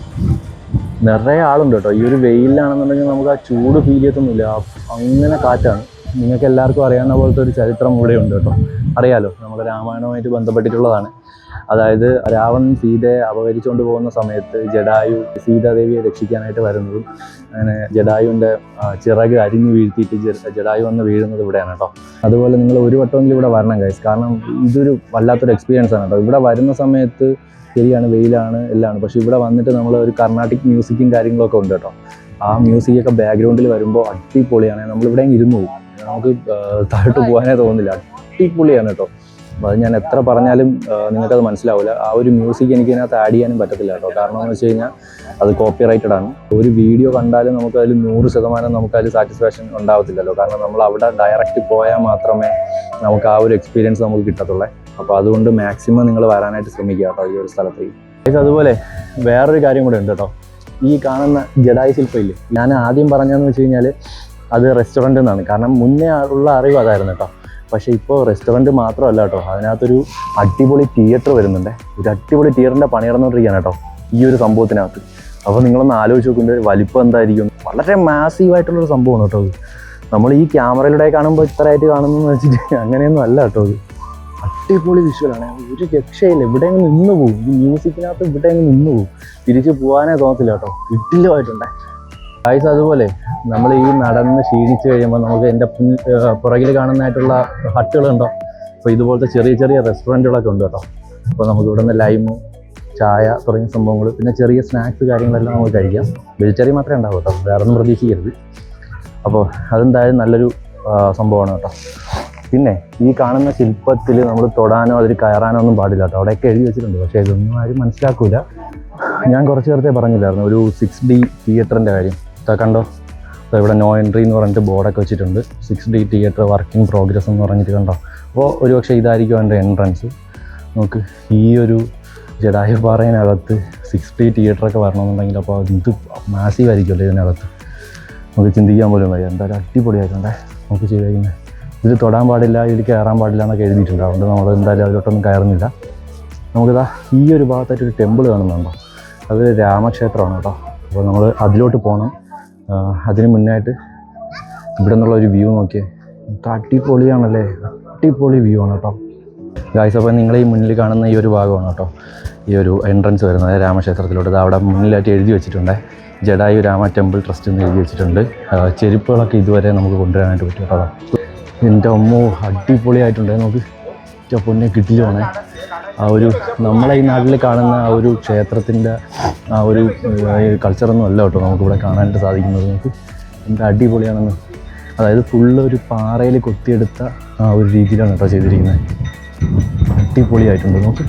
നിറയെ ആളുണ്ട് കേട്ടോ. ഈ ഒരു വെയിലാണെന്നുണ്ടെങ്കിൽ നമുക്ക് ആ ചൂട് ഫീൽ ചെയ്യത്തൊന്നുമില്ല, അങ്ങനെ കാറ്റാണ്. നിങ്ങൾക്ക് എല്ലാവർക്കും അറിയാവുന്ന പോലത്തെ ഒരു ചരിത്രം ഇവിടെ ഉണ്ട് കേട്ടോ. അറിയാലോ, നമ്മുടെ രാമായണവുമായിട്ട് ബന്ധപ്പെട്ടിട്ടുള്ളതാണ്. അതായത് രാവണൻ സീതയെ അപഹരിച്ചുകൊണ്ട് പോകുന്ന സമയത്ത് ജഡായു സീതാദേവിയെ രക്ഷിക്കാനായിട്ട് വരുന്നതും അങ്ങനെ ജഡായുവിൻ്റെ ചിറക് അരിഞ്ഞു വീഴ്ത്തിയിട്ട് ജഡായു വന്ന് വീഴുന്നത് ഇവിടെയാണ് കേട്ടോ. അതുപോലെ നിങ്ങൾ ഒരു വട്ടമെങ്കിലും ഇവിടെ വരണം ഗൈസ്, കാരണം ഇതൊരു വല്ലാത്തൊരു എക്സ്പീരിയൻസ് ആണ് കേട്ടോ. ഇവിടെ വരുന്ന സമയത്ത് ശരിയാണ്, വെയിലാണ് എല്ലാമാണ്, പക്ഷേ ഇവിടെ വന്നിട്ട് നമ്മൾ ഒരു കർണാട്ടിക് മ്യൂസിക്കും കാര്യങ്ങളൊക്കെ ഉണ്ട് കേട്ടോ. ആ മ്യൂസിക്കൊക്കെ ബാക്ക്ഗ്രൗണ്ടിൽ വരുമ്പോൾ അടിപൊളിയാണ്. നമ്മളിവിടെ ഇരുന്ന് പോകും, നമുക്ക് താഴോട്ട് പോകാനേ തോന്നുന്നില്ല. അടിപൊളിയാണ് കേട്ടോ. അപ്പോൾ അത് ഞാൻ എത്ര പറഞ്ഞാലും നിങ്ങൾക്കത് മനസ്സിലാവില്ല. ആ ഒരു മ്യൂസിക് എനിക്ക് ഇതിനകത്ത് ആഡ് ചെയ്യാനും പറ്റത്തില്ല കേട്ടോ. കാരണം എന്ന് വെച്ച് കഴിഞ്ഞാൽ അത് കോപ്പിറൈറ്റഡ് ആണ്. ഒരു വീഡിയോ കണ്ടാലും നമുക്കതിൽ 100% നമുക്കതിൽ സാറ്റിസ്ഫാക്ഷൻ ഉണ്ടാവത്തില്ലല്ലോ. കാരണം നമ്മൾ അവിടെ ഡയറക്റ്റ് പോയാൽ മാത്രമേ നമുക്ക് ആ ഒരു എക്സ്പീരിയൻസ് നമുക്ക് കിട്ടത്തുള്ളൂ. അപ്പോൾ അതുകൊണ്ട് മാക്സിമം നിങ്ങൾ വരാനായിട്ട് ശ്രമിക്കുക കേട്ടോ ഈ ഒരു സ്ഥലത്തേക്ക്. അതുപോലെ വേറൊരു കാര്യം കൂടെ ഉണ്ട് കേട്ടോ. ഈ കാണുന്ന ജഡായു ശില്പം ഇല്ലേ, ഞാൻ ആദ്യം പറഞ്ഞതെന്ന് വെച്ച് കഴിഞ്ഞാൽ അത് റെസ്റ്റോറൻറ്റ് എന്നാണ്. കാരണം മുന്നേ ഉള്ള അറിവ് അതായിരുന്നു കേട്ടോ. പക്ഷേ ഇപ്പോൾ റെസ്റ്റോറൻറ്റ് മാത്രമല്ല കേട്ടോ, അതിനകത്തൊരു അടിപൊളി തിയേറ്റർ വരുന്നുണ്ട്. ഒരു അടിപൊളി തിയേറ്ററിൻ്റെ പണി നടന്നുകൊണ്ടിരിക്കുകയാണ് കേട്ടോ ഈ ഒരു സംഭവത്തിനകത്ത്. അപ്പോൾ നിങ്ങളൊന്ന് ആലോചിച്ച് നോക്കുമ്പോൾ വലിപ്പം എന്തായിരിക്കും. വളരെ മാസീവായിട്ടുള്ളൊരു സംഭവമാണ് കേട്ടോ അത്. നമ്മൾ ഈ ക്യാമറയിലൂടെ കാണുമ്പോൾ ഇത്രയായിട്ട് കാണുന്നതെന്ന് വെച്ചിട്ട് അങ്ങനെയൊന്നും അല്ല കേട്ടോ അത്. അടിപൊളി വിഷ്വലാണ്, ഒരു രക്ഷയില്ല. ഇവിടെ അങ്ങ് നിന്ന് പോകും, ഈ മ്യൂസിക്കിനകത്ത് ഇവിടെ അങ്ങ് നിന്ന് പോകും. തിരിച്ച് പോകാനേ തോന്നത്തില്ല കേട്ടോ. കിട്ടില്ലമായിട്ടുണ്ട് ഗൈസ്. അതുപോലെ നമ്മൾ ഈ നടന്ന് ക്ഷീണിച്ച് കഴിയുമ്പോൾ നമുക്ക് എൻ്റെ പുറകിൽ കാണുന്നതായിട്ടുള്ള ഹട്ടുകളുണ്ടോ, അപ്പോൾ ഇതുപോലത്തെ ചെറിയ ചെറിയ റെസ്റ്റോറൻറ്റുകളൊക്കെ ഉണ്ട് കേട്ടോ. അപ്പോൾ നമുക്ക് ഇവിടെ നിന്ന് ലൈമ്, ചായ തുടങ്ങിയ സംഭവങ്ങൾ, പിന്നെ ചെറിയ സ്നാക്സ് കാര്യങ്ങളെല്ലാം നമുക്ക് കഴിക്കാം. വെജിറ്റേറിയൻ മാത്രമേ ഉണ്ടാവും കേട്ടോ, വേറെ ഒന്നും പ്രതീക്ഷിക്കരുത്. അപ്പോൾ അതെന്തായാലും നല്ലൊരു സംഭവമാണ് കേട്ടോ. പിന്നെ ഈ കാണുന്ന ശില്പത്തിൽ നമ്മൾ തൊടാനോ അതിൽ കയറാനോ ഒന്നും പാടില്ല കേട്ടോ. അവിടെയൊക്കെ എഴുതി വെച്ചിട്ടുണ്ട്, പക്ഷേ ഇതൊന്നും ആരും മനസ്സിലാക്കില്ല. ഞാൻ കുറച്ച് നേരത്തെ പറഞ്ഞില്ലായിരുന്നു ഒരു 6D തിയേറ്ററിൻ്റെ കാര്യം. കണ്ടോ, ഇവിടെ നോ എൻട്രി എന്ന് പറഞ്ഞിട്ട് ബോർഡൊക്കെ വെച്ചിട്ടുണ്ട്. 6D തിയേറ്റർ വർക്കിംഗ് പ്രോഗ്രസ് എന്ന് പറഞ്ഞിട്ട് കണ്ടോ. അപ്പോൾ ഒരുപക്ഷെ ഇതായിരിക്കും എൻ്റെ എൻട്രൻസ്. നമുക്ക് ഈ ഒരു ജഡായു പാറയിനകത്ത് 6D തിയേറ്ററൊക്കെ വരണമെന്നുണ്ടെങ്കിൽ അപ്പോൾ ഇത് മാസീവ് ആയിരിക്കുമല്ലോ ഇതിനകത്ത്. നമുക്ക് ചിന്തിക്കാൻ പോലും വയ്യ. എന്തായാലും അടിപൊളിയായിട്ടുണ്ടേ നമുക്ക് ചെയ്തേക്കുന്നത്. ഇതിൽ തൊടാൻ പാടില്ല, ഇതിൽ കയറാൻ പാടില്ല എന്നൊക്കെ എഴുതിയിട്ടുണ്ട്. അതുകൊണ്ട് നമ്മൾ എന്തായാലും അതിലോട്ടൊന്നും കയറുന്നില്ല. നമുക്കിതാ ഈ ഒരു ഭാഗത്തായിട്ടൊരു ടെമ്പിൾ കാണുന്നുണ്ടോ, അത് രാമക്ഷേത്രമാണ് കേട്ടോ. അപ്പോൾ നമ്മൾ അതിലോട്ട് പോകണം. അതിന് മുന്നായിട്ട് ഇവിടെ നിന്നുള്ള ഒരു വ്യൂ നോക്കിയേ, അടിപൊളിയാണല്ലേ, അടിപൊളി വ്യൂ ആണ് കേട്ടോ ഗായ്സ്. അപ്പോൾ നിങ്ങൾ ഈ മുന്നിൽ കാണുന്ന ഈ ഒരു ഭാഗമാണ് കേട്ടോ ഈ ഒരു എൻട്രൻസ് വരുന്നത് രാമക്ഷേത്രത്തിലോട്ട്. ഇത് അവിടെ മുന്നിലായിട്ട് എഴുതി വെച്ചിട്ടുണ്ട്, ജഡായു രാമ ടെമ്പിൾ ട്രസ്റ്റ് എന്ന് എഴുതി വെച്ചിട്ടുണ്ട്. ചെരുപ്പുകളൊക്കെ ഇതുവരെ നമുക്ക് കൊണ്ടുവരാനായിട്ട് പറ്റും കേട്ടോ. എൻ്റെ അമ്മോ അടിപൊളിയായിട്ടുണ്ട്. നമുക്ക് പൊന്നെ കിട്ടില്ലാണ് ആ ഒരു നമ്മളെ ഈ നാട്ടിൽ കാണുന്ന ആ ഒരു ക്ഷേത്രത്തിൻ്റെ ആ ഒരു കൾച്ചറൊന്നും അല്ല കേട്ടോ നമുക്കിവിടെ കാണാനായിട്ട് സാധിക്കുന്നത്. നമുക്ക് എന്താ അടിപൊളിയാണെന്ന്. അതായത് ഫുള്ള് ഒരു പാറയിൽ കൊത്തിയെടുത്ത ആ ഒരു രീതിയിലാണ് കേട്ടോ ചെയ്തിരിക്കുന്നത്. അടിപൊളിയായിട്ടുണ്ട്. നമുക്ക്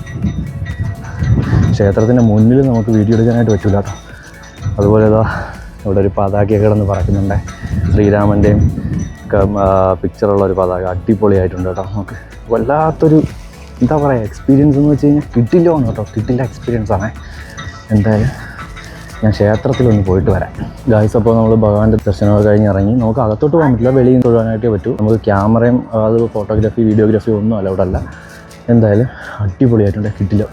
ക്ഷേത്രത്തിൻ്റെ മുന്നിൽ നമുക്ക് വീഡിയോ എടുക്കാനായിട്ട് പറ്റില്ല കേട്ടോ. അതുപോലെ ഇതാ ഇവിടെ ഒരു പതാകയൊക്കെ കിടന്ന് പറക്കുന്നുണ്ട്, ശ്രീരാമൻ്റെയും പിക്ചറുള്ള ഒരു പതാക. അടിപൊളിയായിട്ടുണ്ട് കേട്ടോ. നമുക്ക് വല്ലാത്തൊരു എന്താ പറയുക എക്സ്പീരിയൻസ് എന്ന് വെച്ച് കഴിഞ്ഞാൽ കിട്ടില്ലാണ് കേട്ടോ, കിട്ടില്ല എക്സ്പീരിയൻസ് ആണ്. എന്തായാലും ഞാൻ ക്ഷേത്രത്തിലൊന്ന് പോയിട്ട് വരാം ഗായ്സ്. അപ്പോൾ നമ്മൾ ഭഗവാന്റെ ദർശനമൊക്കെ കഴിഞ്ഞ് ഇറങ്ങി. നമുക്ക് അകത്തോട്ട് പോകാൻ പറ്റില്ല, വെളിയിൽ തൊഴാനായിട്ടേ പറ്റൂ. നമുക്ക് ക്യാമറയും അത് ഫോട്ടോഗ്രാഫി വീഡിയോഗ്രാഫി ഒന്നും അല്ല ഇവിടെ അല്ല. എന്തായാലും അടിപൊളിയായിട്ടുണ്ട്, കിട്ടില്ല,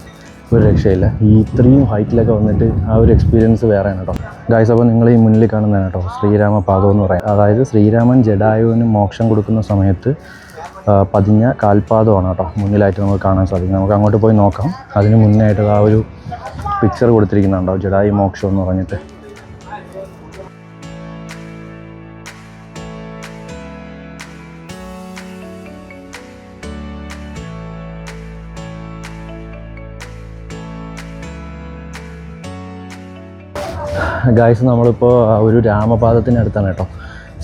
ഒരു രക്ഷയില്ല. ഈ ഇത്രയും ഹൈറ്റിലൊക്കെ വന്നിട്ട് ആ ഒരു എക്സ്പീരിയൻസ് വേറെയാണ് കേട്ടോ ഗായ്സ്. അപ്പോൾ നിങ്ങൾ ഈ മുന്നിൽ കാണുന്നതാണ് കേട്ടോ ശ്രീരാമ പാദം എന്ന് പറയാം. അതായത് ശ്രീരാമൻ ജഡായുവിന് മോക്ഷം കൊടുക്കുന്ന സമയത്ത് പതിഞ്ഞ കാൽപാദമാണ് കേട്ടോ മുന്നിലായിട്ട് നമുക്ക് കാണാൻ സാധിക്കും. നമുക്ക് അങ്ങോട്ട് പോയി നോക്കാം. അതിന് മുന്നേ ആയിട്ട് ആ ഒരു പിക്ചർ കൊടുത്തിരിക്കുന്നുണ്ടോ, ജഡായു മോക്ഷം എന്ന് പറഞ്ഞിട്ട്. ഗായ്സ് നമ്മളിപ്പോൾ ഒരു രാമപാദത്തിനടുത്താണ് കേട്ടോ.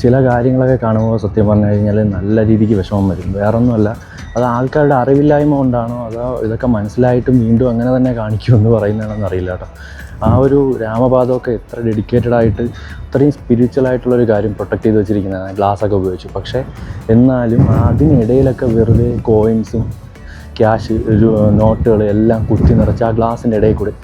ചില കാര്യങ്ങളൊക്കെ കാണുമ്പോൾ സത്യം പറഞ്ഞു കഴിഞ്ഞാൽ നല്ല രീതിക്ക് വിഷമം വരും. വേറൊന്നുമല്ല, അത് ആൾക്കാരുടെ അറിവില്ലായ്മ കൊണ്ടാണോ അതോ ഇതൊക്കെ മനസ്സിലായിട്ടും വീണ്ടും അങ്ങനെ തന്നെ കാണിക്കുമെന്ന് പറയുന്നതാണെന്ന് അറിയില്ല കേട്ടോ. ആ ഒരു രാമപാദമൊക്കെ എത്ര ഡെഡിക്കേറ്റഡ് ആയിട്ട് അത്രയും സ്പിരിച്വലായിട്ടുള്ളൊരു കാര്യം പ്രൊട്ടക്ട് ചെയ്ത് വെച്ചിരിക്കുന്നതാണ് ഗ്ലാസ്സൊക്കെ ഉപയോഗിച്ച്. പക്ഷേ എന്നാലും അതിനിടയിലൊക്കെ വെറുതെ കോയിൻസും ക്യാഷ് നോട്ടുകൾ എല്ലാം കുത്തി നിറച്ച് ആ ഗ്ലാസിൻ്റെ ഇടയിൽ കൂടെ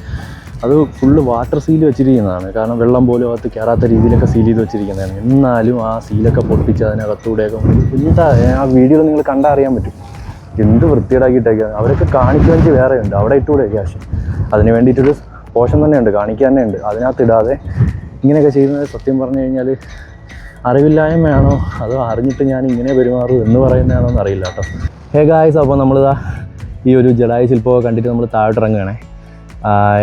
അത് ഫുള്ള് വാട്ടർ സീൽ വെച്ചിരിക്കുന്നതാണ്. കാരണം വെള്ളം പോലും അകത്ത് കയറാത്ത രീതിയിലൊക്കെ സീൽ ചെയ്ത് വെച്ചിരിക്കുന്നതാണ്. എന്നാലും ആ സീലൊക്കെ പൊട്ടിച്ച് അതിനകത്തൂടെയൊക്കെ എന്താ ആ വീഡിയോ നിങ്ങൾ കണ്ടാൽ അറിയാൻ പറ്റും എന്ത് വൃത്തിയേടാക്കിയിട്ടൊക്കെയാണ്. അവരൊക്കെ കാണിക്കുവാൻ വേറെ ഉണ്ട്, അവിടെ ഇട്ടുകൂടെ ക്യാഷ്. അതിന് വേണ്ടിയിട്ടൊരു പോഷൻ തന്നെ ഉണ്ട്, കാണിക്കാൻ തന്നെ ഉണ്ട്. അതിനകത്ത് ഇടാതെ ഇങ്ങനെയൊക്കെ ചെയ്യുന്നത് സത്യം പറഞ്ഞു കഴിഞ്ഞാൽ അറിവില്ലായ്മയാണോ അതോ അറിഞ്ഞിട്ട് ഞാൻ ഇങ്ങനെ പെരുമാറും എന്ന് പറയുന്നതാണോ എന്ന് അറിയില്ല കേട്ടോ. ഹേ ഗായ്സ്, അപ്പോൾ നമ്മളിതാ ഈ ഒരു ജഡായു ശില്പമൊക്കെ കണ്ടിട്ട് നമ്മൾ താഴോട്ട് ഇറങ്ങുകയാണേ.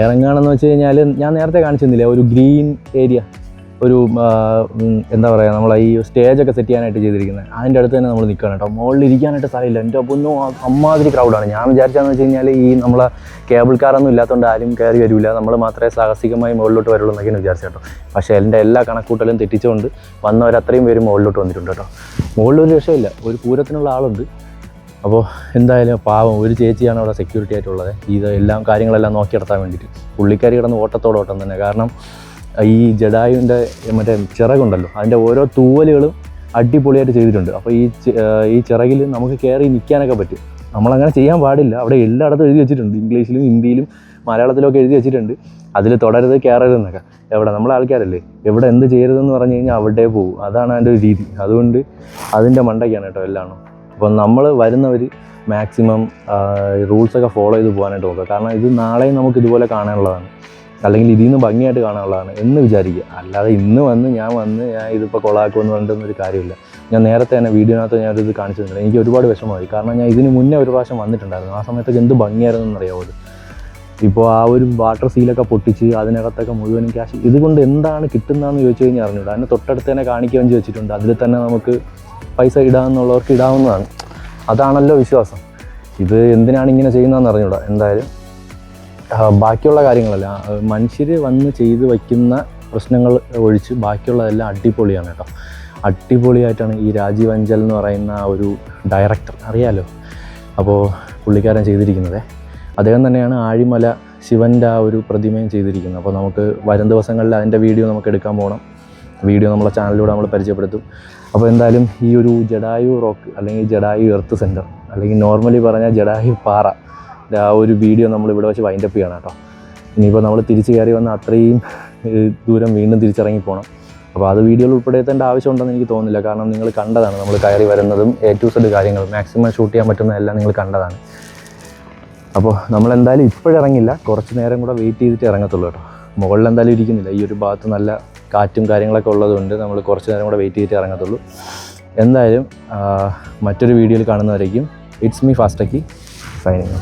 ഇറങ്ങുകയാണെന്ന് വെച്ച് കഴിഞ്ഞാൽ ഞാൻ നേരത്തെ കാണിച്ചിരുന്നില്ലേ ഒരു ഗ്രീൻ ഏരിയ, ഒരു എന്താ പറയുക, നമ്മളെ ഈ സ്റ്റേജൊക്കെ സെറ്റ് ചെയ്യാനായിട്ട് ചെയ്തിരിക്കുന്നത് അതിൻ്റെ അടുത്ത് തന്നെ നമ്മൾ നിൽക്കണം കേട്ടോ. മുകളിൽ ഇരിക്കാനായിട്ട് സ്ഥലമില്ല. എൻ്റെ ഒന്നും അമ്മാതിരി ക്രൗഡാണ്. ഞാൻ വിചാരിച്ചതെന്ന് വെച്ച് കഴിഞ്ഞാൽ ഈ നമ്മളെ കേബിൾ കാറൊന്നും ഇല്ലാത്തതുകൊണ്ട് ആരും കയറി വരില്ല, നമ്മൾ മാത്രമേ സാഹസികമായി മുകളിലോട്ട് വരുള്ളൂ എന്നൊക്കെയാണ് വിചാരിച്ചു കേട്ടോ. പക്ഷേ എൻ്റെ എല്ലാ കണക്കൂട്ടലും തെറ്റിച്ചുകൊണ്ട് വന്നവർ അത്രയും പേര് മുകളിലോട്ട് വന്നിട്ടുണ്ട് കേട്ടോ. മുകളിലൊരു രക്ഷയില്ല, ഒരു പൂരത്തിനുള്ള ആളുണ്ട്. അപ്പോൾ എന്തായാലും പാവം ഒരു ചേച്ചിയാണ് അവിടെ സെക്യൂരിറ്റി ആയിട്ടുള്ളത്. ഇത് എല്ലാം കാര്യങ്ങളെല്ലാം നോക്കി നടത്താൻ വേണ്ടിയിട്ട്. പുള്ളിക്കാരി കിടന്ന് ഓട്ടത്തോടോട്ടം തന്നെ. കാരണം ഈ ജഡായുവിൻ്റെ മറ്റേ ചിറകുണ്ടല്ലോ, അതിൻ്റെ ഓരോ തൂവലുകളും അടിപൊളിയായിട്ട് ചെയ്തിട്ടുണ്ട്. അപ്പോൾ ഈ ചിറകിൽ നമുക്ക് കയറി നിൽക്കാനൊക്കെ പറ്റും. നമ്മളങ്ങനെ ചെയ്യാൻ പാടില്ല. അവിടെ എല്ലായിടത്തും എഴുതി വെച്ചിട്ടുണ്ട്, ഇംഗ്ലീഷിലും ഹിന്ദിയിലും മലയാളത്തിലൊക്കെ എഴുതി വെച്ചിട്ടുണ്ട്. അതിൽ തുടരുത് കയറരുതെന്നൊക്കെ. എവിടെ നമ്മളെ ആൾക്കാരല്ലേ, എവിടെ എന്ത് ചെയ്യരുതെന്ന് പറഞ്ഞു കഴിഞ്ഞാൽ അവിടെ പോകും. അതാണ് അതിൻ്റെ ഒരു രീതി. അതുകൊണ്ട് അതിൻ്റെ മണ്ടയ്ക്കാണ് കേട്ടോ എല്ലാം. അപ്പോൾ നമ്മൾ വരുന്നവർ മാക്സിമം റൂൾസൊക്കെ ഫോളോ ചെയ്ത് പോകാനായിട്ട് നോക്കുക. കാരണം ഇത് നാളെയും നമുക്ക് ഇതുപോലെ കാണാനുള്ളതാണ്, അല്ലെങ്കിൽ ഇതിൽ നിന്ന് ഭംഗിയായിട്ട് കാണാനുള്ളതാണ് എന്ന് വിചാരിക്കുക. അല്ലാതെ ഞാൻ ഇതിപ്പോൾ കൊളാക്കുമെന്ന് പറഞ്ഞിട്ടൊന്നൊരു കാര്യമില്ല. ഞാൻ നേരത്തെ തന്നെ വീഡിയോനകത്ത് ഞാനിത് കാണിച്ചു തന്നില്ല. എനിക്ക് ഒരുപാട് വിഷമമായി. കാരണം ഞാൻ ഇതിന് മുന്നേ ഒരു പ്രാവശ്യം വന്നിട്ടുണ്ടായിരുന്നു. ആ സമയത്തൊക്കെ എന്ത് ഭംഗിയായിരുന്നു എന്നറിയാമോ. ഇപ്പോൾ ആ ഒരു വാട്ടർ സീലൊക്കെ പൊട്ടിച്ച് അതിനകത്തൊക്കെ മുഴുവനും ക്യാഷ് ഇതുകൊണ്ട് എന്താണ് കിട്ടുന്നതെന്ന് ചോദിച്ചു കഴിഞ്ഞാൽ അറിഞ്ഞൂടാ. അതിന് തൊട്ടടുത്ത് തന്നെ കാണിക്കുകയും വെച്ചിട്ടുണ്ട്. അതിൽ തന്നെ നമുക്ക് പൈസ ഇടാമെന്നുള്ളവർക്ക് ഇടാവുന്നതാണ്. അതാണല്ലോ വിശ്വാസം. ഇത് എന്തിനാണ് ഇങ്ങനെ ചെയ്യുന്നതെന്ന് അറിഞ്ഞൂടാ. എന്തായാലും ബാക്കിയുള്ള കാര്യങ്ങളല്ല, മനുഷ്യർ വന്ന് ചെയ്ത് വയ്ക്കുന്ന പ്രശ്നങ്ങൾ ഒഴിച്ച് ബാക്കിയുള്ളതെല്ലാം അടിപൊളിയാണ് കേട്ടോ. അടിപൊളിയായിട്ടാണ് ഈ രാജീവ് അഞ്ചൽ എന്ന് പറയുന്ന ആ ഒരു ഡയറക്ടർ, അറിയാലോ. അപ്പോൾ പുള്ളിക്കാരൻ ചെയ്തിരിക്കുന്നത്. അദ്ദേഹം തന്നെയാണ് ആഴിമല ശിവൻ്റെ ആ ഒരു പ്രതിമയും ചെയ്തിരിക്കുന്നത്. അപ്പോൾ നമുക്ക് വരും ദിവസങ്ങളിൽ അതിൻ്റെ വീഡിയോ നമുക്ക് എടുക്കാൻ പോകണം. വീഡിയോ നമ്മളെ ചാനലിലൂടെ നമ്മൾ പരിചയപ്പെടുത്തും. അപ്പോൾ എന്തായാലും ഈ ഒരു ജഡായു റോക്ക് അല്ലെങ്കിൽ ജഡായു എർത്ത് സെൻറ്റർ അല്ലെങ്കിൽ നോർമലി പറഞ്ഞാൽ ജഡായു പാറ ആ ഒരു വീഡിയോ നമ്മൾ ഇവിടെ വെച്ച് വൈൻഡപ്പ് ചെയ്യണം കേട്ടോ. ഇനിയിപ്പോൾ നമ്മൾ തിരിച്ച് കയറി വന്ന് അത്രയും ദൂരം വീണ്ടും തിരിച്ചിറങ്ങി പോകണം. അപ്പോൾ അത് വീഡിയോയിൽ ഉൾപ്പെടുത്തേണ്ട ആവശ്യമുണ്ടെന്ന് എനിക്ക് തോന്നുന്നില്ല. കാരണം നിങ്ങൾ കണ്ടതാണ് നമ്മൾ കയറി വരുന്നതും A to Z കാര്യങ്ങൾ മാക്സിമം ഷൂട്ട് ചെയ്യാൻ പറ്റുന്നതെല്ലാം നിങ്ങൾ കണ്ടതാണ്. അപ്പോൾ നമ്മളെന്തായാലും ഇപ്പോഴിറങ്ങില്ല, കുറച്ച് നേരം കൂടെ വെയിറ്റ് ചെയ്തിട്ട് ഇറങ്ങത്തുള്ളൂ കേട്ടോ. മുകളിൽ എന്തായാലും ഇരിക്കുന്നില്ല. ഈ ഒരു ഭാഗത്ത് നല്ല കാറ്റും കാര്യങ്ങളൊക്കെ ഉള്ളതുകൊണ്ട് നമ്മൾ കുറച്ച് നേരം കൂടെ വെയിറ്റ് ചെയ്തിട്ട് ഇറങ്ങത്തുള്ളൂ. എന്തായാലും മറ്റൊരു വീഡിയോയിൽ കാണുന്നവരേക്കും ഇറ്റ്സ് മീ ഫാസ്റ്റക്കി സൈനിങ്.